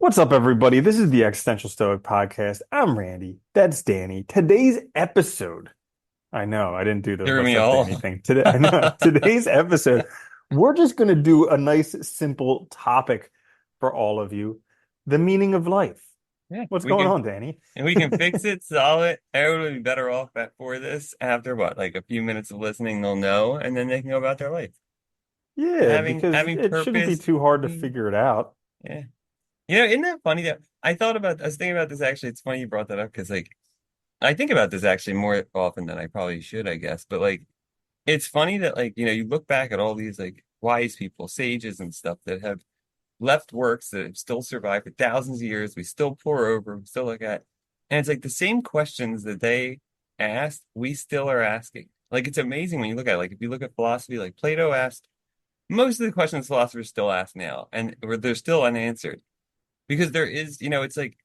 What's up, everybody? This is the Existential Stoic podcast. I'm Randy. That's Danny. Today's episode, I know I didn't do the Threw what's me up, all. Danny thing today. I know today's episode, we're just going to do a nice, simple topic for all of you, the meaning of life. Yeah, What's going on, Danny? we can fix it, solve it. Everyone will be better off for this after what, like a few minutes of listening, they'll know, and then they can go about their life. Yeah, because Having it shouldn't be purpose. too hard to Mm, figure it out. Yeah. Isn't that funny that I was thinking about this actually. It's funny you brought that up because like I think about this actually more often than I probably should, I guess. But like it's funny that like, you look back at all these like wise people, sages and stuff that have left works that have still survived for thousands of years. We still pour over, we still look at. And it's like the same questions that they asked, we still are asking. Like it's amazing when you look at it. Like if you look at philosophy, like Plato asked most of the questions philosophers still ask now, and they're still unanswered. Because there is, it's like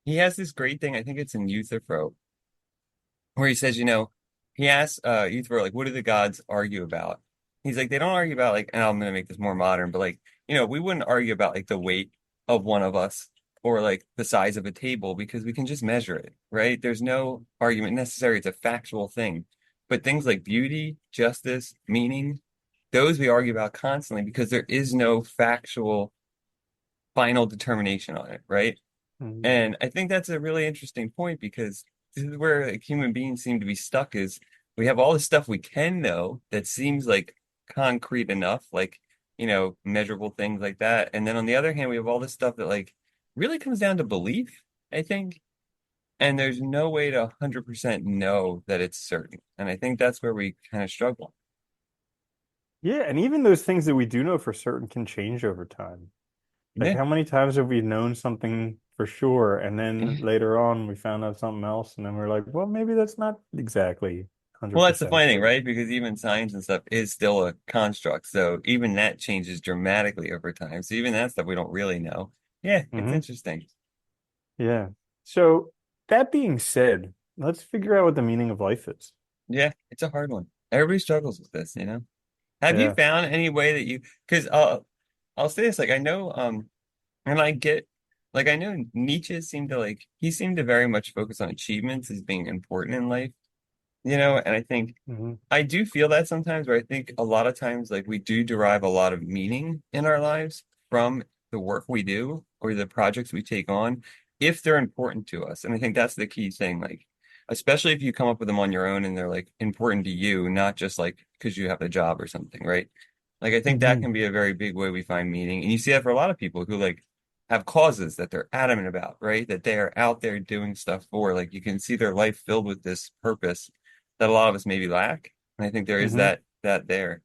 he has this great thing, I think it's in Euthyphro, where he says, he asks Euthyphro, like, what do the gods argue about? He's like, they don't argue about like, and I'm gonna make this more modern, but like, we wouldn't argue about like the weight of one of us or like the size of a table because we can just measure it, right? There's no argument necessary. It's a factual thing. But things like beauty, justice, meaning, those we argue about constantly because there is no factual final determination on it, right? Mhm. And I think that's a really interesting point because this is where like, human beings seem to be stuck is we have all the stuff we can know that seems like concrete enough, like, measurable things like that. And then on the other hand, we have all this stuff that like really comes down to belief, I think. And there's no way to 100% know that it's certain. And I think that's where we kind of struggle. Yeah, and even those things that we do know for certain can change over time. Like, Yeah. how many times have we known something for sure, and then later on we found out something else, and then we're like, well, maybe that's not exactly Well, that's the 100% funny thing, true. right? Because even science and stuff is still a construct. So even that changes dramatically over time. So even that stuff we don't really know. Yeah, it's Hmm. interesting. Yeah. So that being said, let's figure out what the meaning of life is. Yeah, it's a hard one. Everybody struggles with this. Have you Yeah. found any way that because I'll say this, like I know, and I get, like I know Nietzsche seemed to like, he seemed to very much focus on achievements as being important in life, and I think Hmm. I do feel that sometimes, where I think a lot of times, like we do derive a lot of meaning in our lives from the work we do or the projects we take on, if they're important to us. And I think that's the key thing, like, especially if you come up with them on your own and they're like important to you, not just like because you have a job or something, right? Like, I think that Hmm. can be a very big way we find meaning. And you see that for a lot of people who like have causes that they're adamant about, right? That they are out there doing stuff for, like, you can see their life filled with this purpose that a lot of us maybe lack. And I think there is Hmm. that there.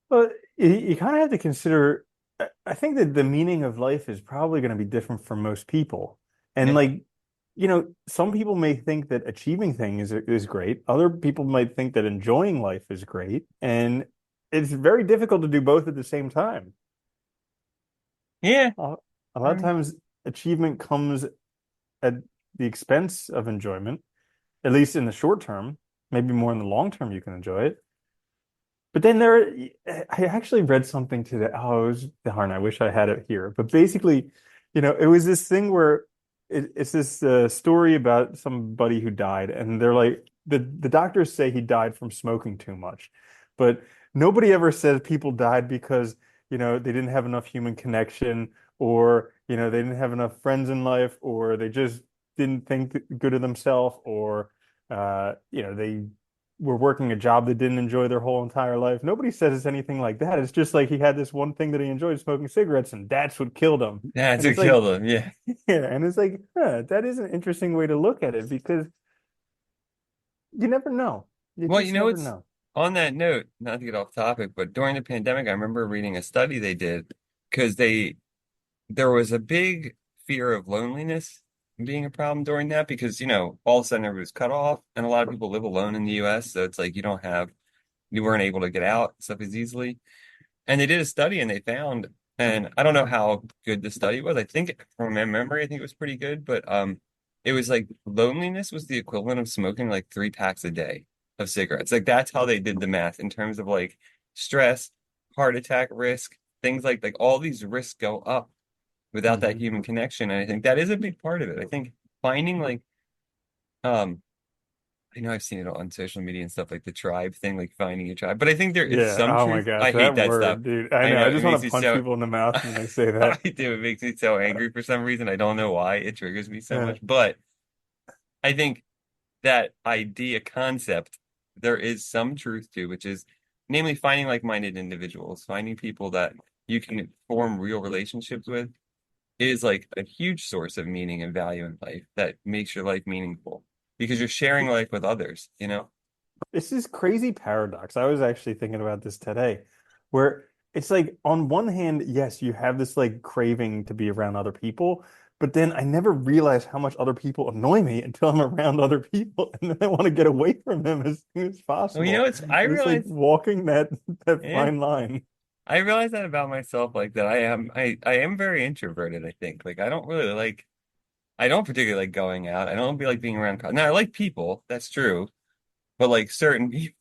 But you kind of have to consider, I think that the meaning of life is probably going to be different for most people. And Yeah. like, some people may think that achieving things is great. Other people might think that enjoying life is great. And it's very difficult to do both at the same time. Yeah. A a lot of Mm. times, achievement comes at the expense of enjoyment, at least in the short term. Maybe more in the long term, you can enjoy it. But then I actually read something today. Oh, it was darn, I wish I had it here. But basically, it was this thing where it's this story about somebody who died, and they're like, the doctors say he died from smoking too much, but nobody ever said people died because, they didn't have enough human connection, or, they didn't have enough friends in life, or they just didn't think good of themselves, or, they were working a job they didn't enjoy their whole entire life. Nobody says anything like that. It's just like he had this one thing that he enjoyed, smoking cigarettes, and that's what killed him. That's And what it's like, killed him. Yeah. yeah, and it's like, that is an interesting way to look at it because you never know. You Well, just never it's know. on that note, not to get off topic, but during the pandemic, I remember reading a study they did because there was a big fear of loneliness being a problem during that because, all of a sudden everybody was cut off and a lot of people live alone in the US. So it's like you weren't able to get out stuff as easily. And they did a study and they found, and I don't know how good the study was. I think from my memory, I think it was pretty good, but it was like loneliness was the equivalent of smoking like 3 packs a day of cigarettes. Like that's how they did the math in terms of like stress, heart attack risk, things like all these risks go up without that Hmm. human connection. And I think that is a big part of it. I think finding like um I know I've seen it on social media and stuff like the tribe thing, like finding a tribe. But I think there is Yeah. some Oh my truth. I gosh, hate that that stuff. word, dude. I I know. know I it just makes want to me punch so people in the mouth when they say I that. do. It makes me so angry for some reason. I don't know why it triggers me so Yeah. much. But I think that idea concept there is some truth to, which is namely finding like-minded individuals, finding people that you can form real relationships with is like a huge source of meaning and value in life that makes your life meaningful because you're sharing life with others, you know? It's this crazy paradox. I was actually thinking about this today, where it's like on one hand, yes, you have this like craving to be around other people, but then I never realize how much other people annoy me until I'm around other people, and then I want to get away from them as soon as Well, possible. I And it's like realize, walking that yeah, fine line. I realize that about myself, like that I am very introverted, I think. Like I don't particularly like going out. I don't be like being around. Now I like people, that's true, but like certain people,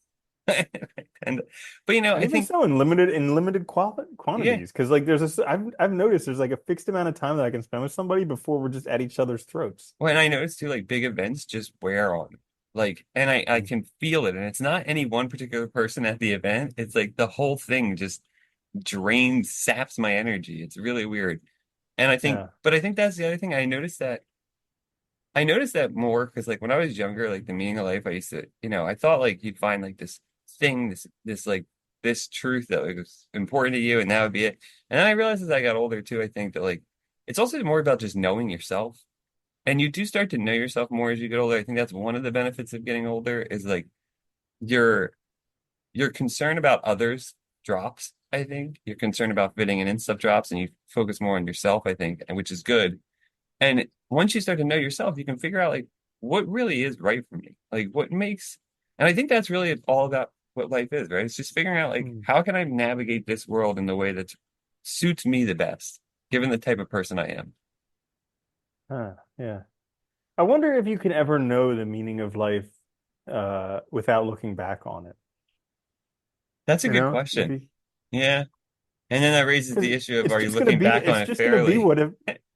and but And I even think so, in limited yeah. quantities, because like I've noticed there's like a fixed amount of time that I can spend with somebody before we're just at each other's throats. When I noticed too, like big events just wear on me. Like, and I Mm. can feel it, and it's not any one particular person at the event. It's like the whole thing just drains, saps my energy. It's really weird. And Yeah. but I think that's the other thing. I noticed that more because like when I was younger, like the meaning of life, I used to, I thought like you'd find like this thing, this like this truth that like, was important to you, and that would be it. And then I realized as I got older too, I think that like it's also more about just knowing yourself. And you do start to know yourself more as you get older. I think that's one of the benefits of getting older is like your your concern about others drops, I think. Your concern about fitting in and stuff drops and you focus more on yourself, I think, and which is good. And once you start to know yourself, you can figure out like what really is right for me. Like what makes and I think that's really all about what life is, right? It's just figuring out like Mm. how can I navigate this world in the way that suits me the best, given the type of person I am. Huh. Yeah. I wonder if you can ever know the meaning of life without looking back on it. That's a You good know, if question. you Yeah. And then that raises because the issue of are you looking back on it's it just gonna be fairly? what if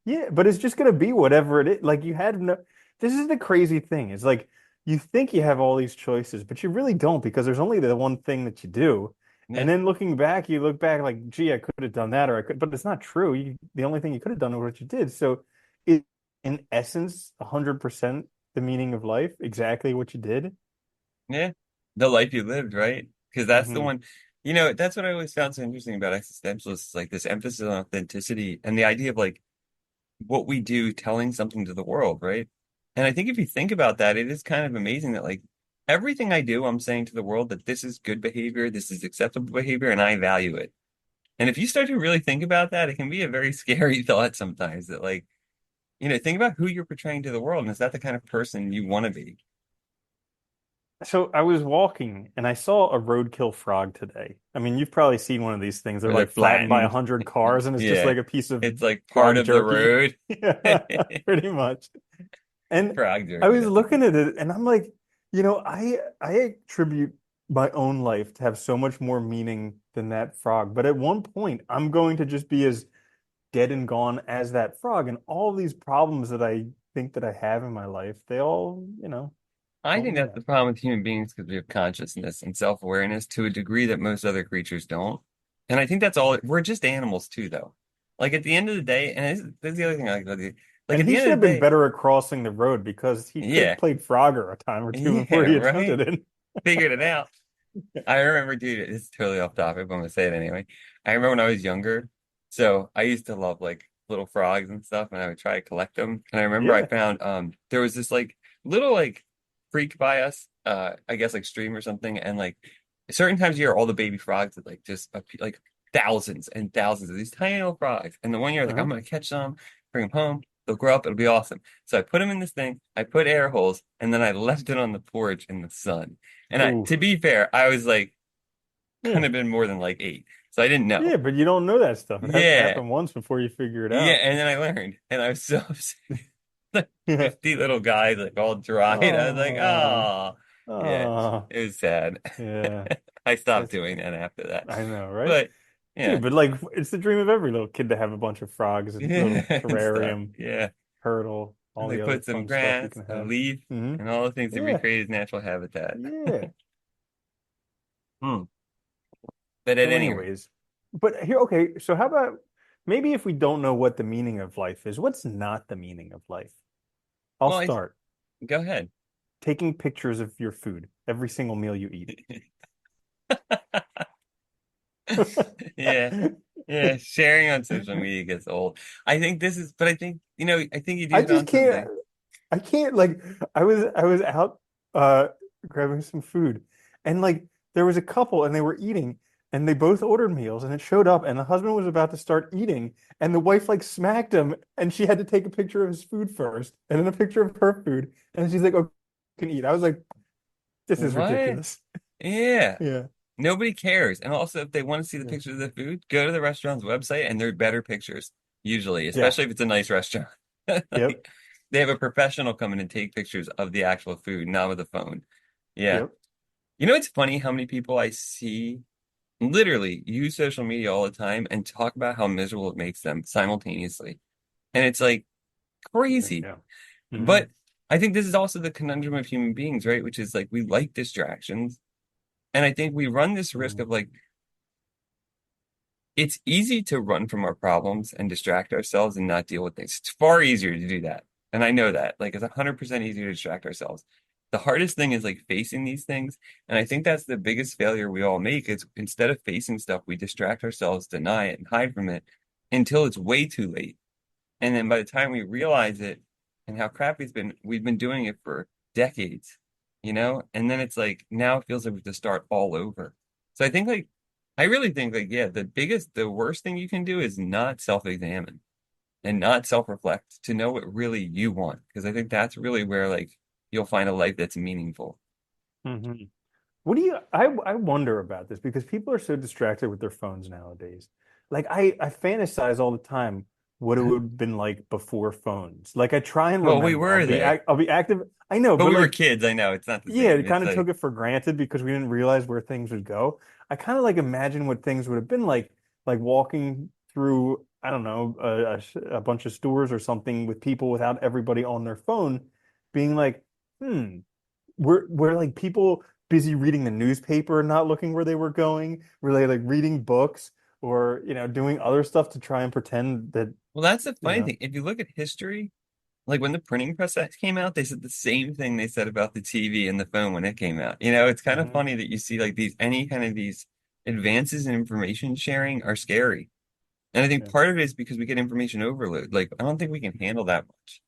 yeah, but it's just gonna be whatever it is. Like you had no this is the crazy thing. It's like you think you have all these choices, but you really don't because there's only the one thing that you do. Yeah, And then looking back, you look back like, gee, I could have done that or I could, but it's not true. The only thing you could have done was what you did. So it in essence, 100% the meaning of life, exactly what you did. yeah. The life you lived, right? Because that's the Hmm. one, that's what I always found so interesting about existentialists, like this emphasis on authenticity and the idea of like what we do telling something to the world, right? And I think if you think about that, it is kind of amazing that like everything I do, I'm saying to the world that this is good behavior, this is acceptable behavior, and I value it. And if you start to really think about that, it can be a very scary thought sometimes that like, think about who you're portraying to the world, and is that the kind of person you want to be? So I was walking and I saw a roadkill frog today. I mean, you've probably seen one of these things. They're Or they're like flattened by a flattened. hundred cars, and it's just Yeah. like a piece of It's like part frog of the jerky. road. Yeah, pretty much. And Frog I jerky, was that's a looking good. at it, and I'm like, I attribute my own life to have so much more meaning than that frog. But at one point, I'm going to just be as dead and gone as that frog, and all these problems that I think that I have in my life, they all, I won't think mean that's the that. problem with human beings because we have consciousness and self-awareness to a degree that most other creatures don't. And I think that's all. We're just animals too, though. Like at the end of the day, and this is the other thing I like about you. Like And at the he end should of have the been day, better at crossing the road because he could have yeah, played Frogger a time or two yeah, before he right. attempted it. Figured it out. I remember, dude, it's totally off topic, but I'm gonna say it anyway. I remember when I was younger, so I used to love like little frogs and stuff, and I would try to collect them. And I remember I Yeah. found there was this like little like creek by us, I guess like stream or something, and like certain times of year, all the baby frogs would like just like thousands and thousands of these tiny little frogs. And the one year, like I'm Uh-huh. gonna catch some, bring them home. They'll grow up. It'll be awesome. So I put them in this thing. I put air holes, and then I left it on the porch in the sun. And Ooh. to be fair, I was like, couldn't Yeah. have been more than like 8. So I didn't know. Yeah, but you don't know that stuff. It has to Yeah. happen once before you figure it Yeah. out. And then I learned. And I was so upset. Like Yeah. 50 little guys, like all dried. I was like, Oh, oh, yeah. oh, It was sad. yeah. I stopped That's, doing that after that. I know, right? But Dude, Yeah. but like it's the dream of every little kid to have a bunch of frogs, a Yeah, little and stuff. terrarium, Yeah. turtle, And all they the other put some fun stuff you grass, can a have. leaf, Hmm. and all the things to Yeah, recreate his natural habitat. yeah. Hmm. But at So, any rate, anyways, but here, okay. So, how about maybe if we don't know what the meaning of life is, what's not the meaning of life? I'll well, start go ahead. taking pictures of your food, every single meal you eat. Yeah. Yeah. Sharing on social media gets old. I think this is, but I think, I think you do I hit just on can't. something. I can't like I was out uh grabbing some food and like there was a couple and they were eating and they both ordered meals and it showed up and the husband was about to start eating and the wife like smacked him and she had to take a picture of his food first and then a picture of her food and she's like, "Oh, you can eat." I was like, "This is What? ridiculous." Yeah. Yeah. Nobody cares. And also, if they want to see the Yeah. pictures of the food, go to the restaurant's website and they're better pictures, usually, Yeah. especially if it's a nice restaurant. Yep. Like, they have a professional come in and take pictures of the actual food, not with a phone. Yeah. Yep. It's funny how many people I see literally use social media all the time and talk about how miserable it makes them simultaneously. And it's like crazy. Yeah. Hmm. But I think this is also the conundrum of human beings, right? Which is like we like distractions. And I think we run this risk Hmm. of like, it's easy to run from our problems and distract ourselves and not deal with things. It's far easier to do that. And I know that. Like, it's 100% easier to distract ourselves. The hardest thing is like facing these things. And I think that's the biggest failure we all make is instead of facing stuff, we distract ourselves, deny it, and hide from it until it's way too late. And then by the time we realize it and how crappy it's been, we've been doing it for decades, And then it's like now it feels like we have to start all over. So I think like I really think like yeah, the worst thing you can do is not self-examine and not self-reflect to know what really you want. Because I think that's really where like you'll find a life that's meaningful. Hmm. What do you I wonder about this because people are so distracted with their phones nowadays. Like I fantasize all the time what it would have been like before phones. Like I try and Well, we remember. were there, I'll be active. I know, but but we were like kids. I know it's not the yeah, same. it It's kind of took like, it for granted because we didn't realize where things would go. I kind of like imagine what things would have been like walking through, I don't know, a bunch of stores or something with people without everybody on their phone, being like, hmm, were like people busy reading the newspaper and not looking where they were going? Were they like reading books or, doing other stuff to try and pretend that, well, that's the you funny know, thing. If you look at history, like when the printing press came out, they said the same thing they said about the TV and the phone when it came out. It's kind of Mhm. funny that you see like any kind of these advances in information sharing are scary. And I think Yeah, part of it is because we get information overload. Like I don't think we can handle that much,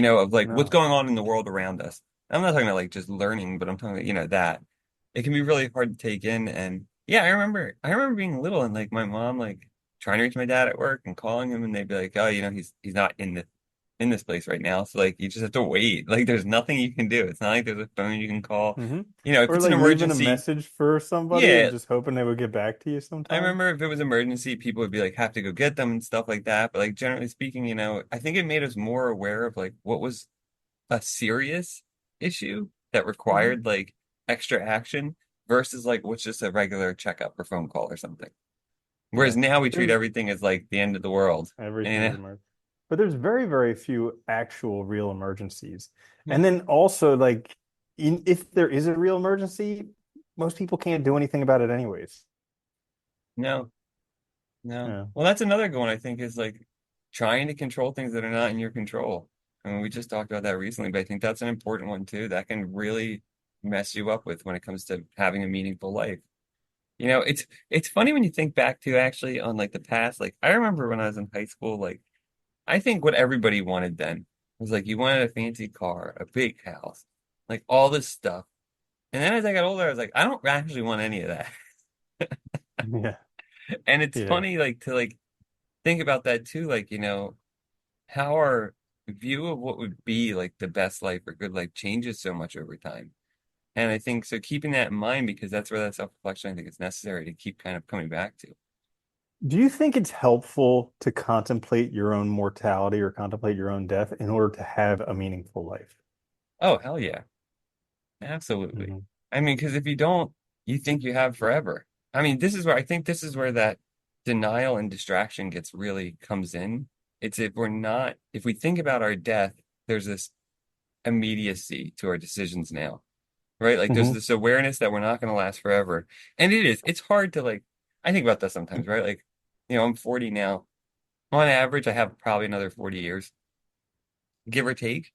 of like what's no. going on in the world around us. I'm not talking about like just learning, but I'm talking about, that it can be really hard to take in. And yeah, I remember being little and like my mom like trying to reach my dad at work and calling him and they'd be like, oh, he's not in this place right now. So like you just have to wait. Like there's nothing you can do. It's not like there's a phone you can call. Hmm. If Or it's an like leaving a emergency, message for somebody and yeah. just hoping they would get back to you I sometime. remember if it was emergency, people would be like have to go get them and stuff like that. But like generally speaking, I think it made us more aware of like what was a serious issue that Hmm. required like extra action versus like what's just a regular checkup or phone call or something. Whereas Yeah. now we But treat everything as like the end of the world. everything is And emergency. But there's very, very few actual real emergencies. yeah, And then also like if there is a real emergency, most people can't do anything about it anyways. no. No. Yeah. Well, that's another good one, I think, is like trying to control things that are not in your control. I mean, we just talked about that recently, but I think that's an important one too. That can really mess you up with when it comes to having a meaningful life. It's funny when you think back to actually on like the past. Like I remember when I was in high school, like I think what everybody wanted then was like you wanted a fancy car, a big house, like all this stuff. And then as I got older, I was like, I don't actually want any of that. Yeah. And it's Yeah. funny like to like think about that too, like, how our view of what would be like the best life or good life changes so much over time. And I think so keeping that in mind because that's where that self-reflection I think is necessary to keep kind of coming back to. Do you think it's helpful to contemplate your own mortality or contemplate your own death in order to have a meaningful life? Oh, hell yeah. Absolutely. Hmm. I mean, because if you don't, you think you have forever. I mean, this is where I think this is where that denial and distraction gets really comes in, it's if we think about our death, there's this immediacy to our decisions now, right? Like there's Hmm. this awareness that we're not going to last forever. And it's hard to like, I think about that sometimes, right? Like, I'm 40 now. On average, I have probably another 40 years, give or take.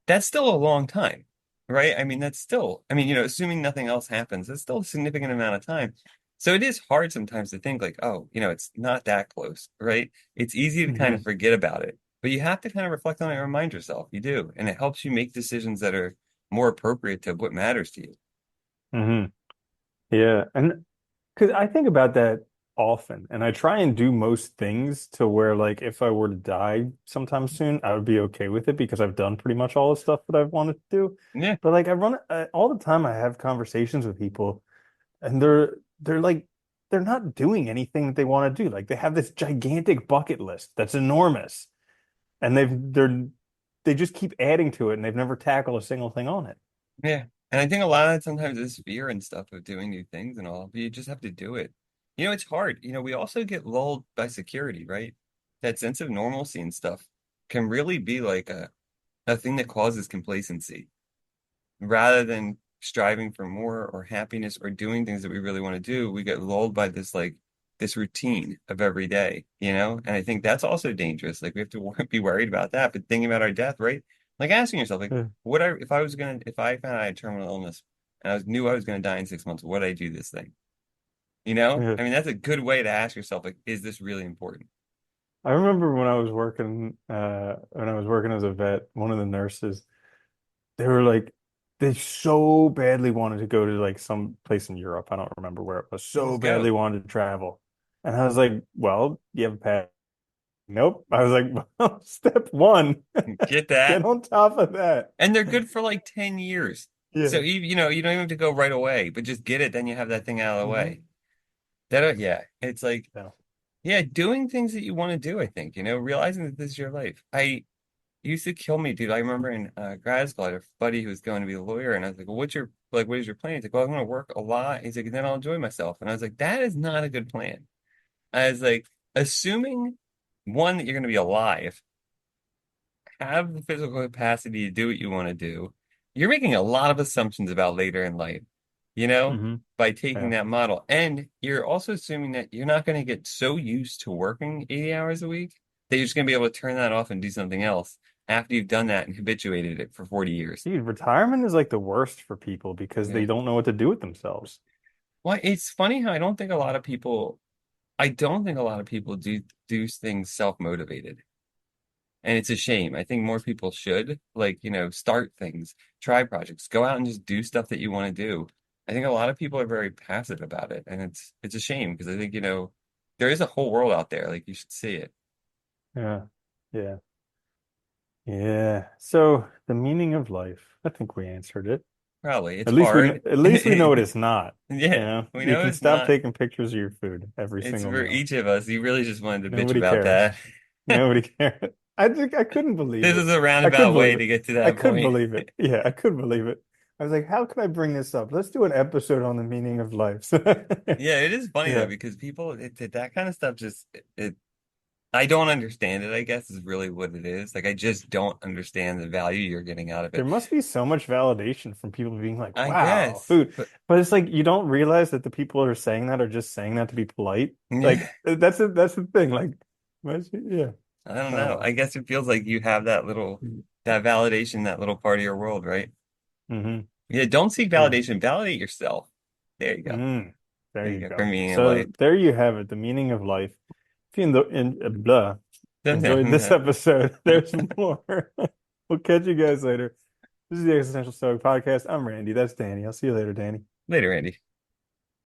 That's still a long time, right? I mean, that's still, I mean, assuming nothing else happens, that's still a significant amount of time. So it is hard sometimes to think like, oh, it's not that close, right? It's easy to kind of Hmm. forget about it, but you have to kind of reflect on it and remind yourself. You do, and it helps you make decisions that are more appropriate to what matters to you. Hmm. Yeah. And because I think about that often, and I try and do most things to where, like, if I were to die sometime soon, I would be okay with it because I've done pretty much all the stuff that I've wanted to do. Yeah, But like, all the time. I have conversations with people, and they're like, they're not doing anything that they want to do. Like, they have this gigantic bucket list that's enormous, and they just keep adding to it, and they've never tackled a single thing on it. yeah. And I think a lot of it sometimes is fear and stuff of doing new things and all, but you just have to do it. It's hard. We also get lulled by security, right? That sense of normalcy and stuff can really be like a thing that causes complacency rather than striving for more or happiness or doing things that we really want to do. We get lulled by this routine of every day, and I think that's also dangerous. Like we have to be worried about that, but thinking about our death, right? Like asking yourself, like, Yeah. if I found I had terminal illness and knew I was gonna die in 6 months, would I do this thing? Yeah. I mean, that's a good way to ask yourself, like, is this really important? I remember when I was working as a vet, one of the nurses, they were like, they so badly wanted to go to like some place in Europe. I don't remember where it was. So Just badly go. wanted to travel. And I was like, well, you have a pass. Nope. I was like, well, step one, Get that. get on top of that. And they're good for like 10 years. So Yeah. you don't even have to go right away, but just get it, then you have that thing out of the Hmm. way. Yeah, it's like, Yeah. yeah, doing things that you want to do, I think, realizing that this is your life. I used to kill me, dude. I remember in grad school, I had a buddy who was going to be a lawyer, and I was like, well, what is your plan? He's like, well, I'm going to work a lot. He's like, then I'll enjoy myself. And I was like, that is not a good plan. I was like, assuming one, that you're going to be alive, have the physical capacity to do what you want to do, you're making a lot of assumptions about later in life, Hmm. by taking Yeah. that model. And you're also assuming that you're not going to get so used to working 80 hours a week that you're just going to be able to turn that off and do something else after you've done that and habituated it for 40 years. Dude, retirement is like the worst for people because Yeah. they don't know what to do with themselves. Well, it's funny how I don't think a lot of people do things self-motivated. And it's a shame. I think more people should, like, start things, try projects, go out and just do stuff that you want to do. I think a lot of people are very passive about it, and it's a shame because I think, there is a whole world out there. Like you should see it. Yeah. Yeah. Yeah. So the meaning of life, I think we answered it. Probably. It's At least we hard. at least we know what it's not. You Yeah, know, we you know can it's stop not. taking pictures of your food every It's single for meal. each of us. You really just wanted to bitch Nobody about cares. that. Nobody cares. I couldn't believe This it. is a I couldn't roundabout way believe to it. get to I that couldn't point. believe it. Yeah, I couldn't believe it. I was like, how can I bring this up? Let's do an episode on the meaning of life. Yeah, it is funny though Yeah. because people that kind of stuff just it I don't understand it, I guess, is really what it is. Like, I just don't understand the value you're getting out of There it. must be so much validation from people being like, I wow, guess, food. but But it's like you don't realize that the people who are saying that are just saying that to be polite. yeah, Like that's the thing. Like, yeah. I don't know. Oh I guess it feels like you have well. that validation, that little part of your world, right? Hmm. Yeah, don't seek Yeah. validation, validate yourself. There you go. Mm. There There you you go. For go. meaning in life. So there you have it, the meaning of life. If you enjoyed this episode, there's more. We'll catch you guys later. This is the Existential Stoic Podcast. I'm Randy. That's Danny. I'll see you later, Danny. Later, Andy.